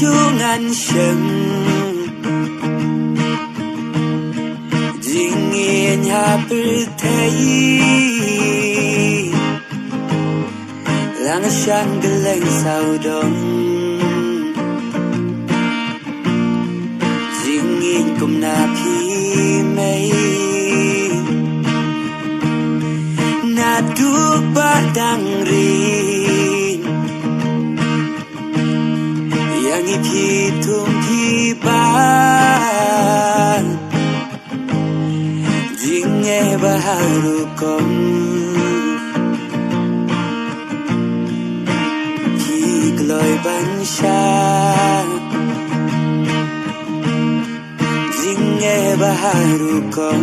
chu ngàn chừng dinh yên nhà bự thấy lang sang cái lên sao đông dinh yên cùng na phi mây na du ba dang rin yang phi thum phi ba ding nghe baharu kom phi gloi ban sha ding nghe baharu kom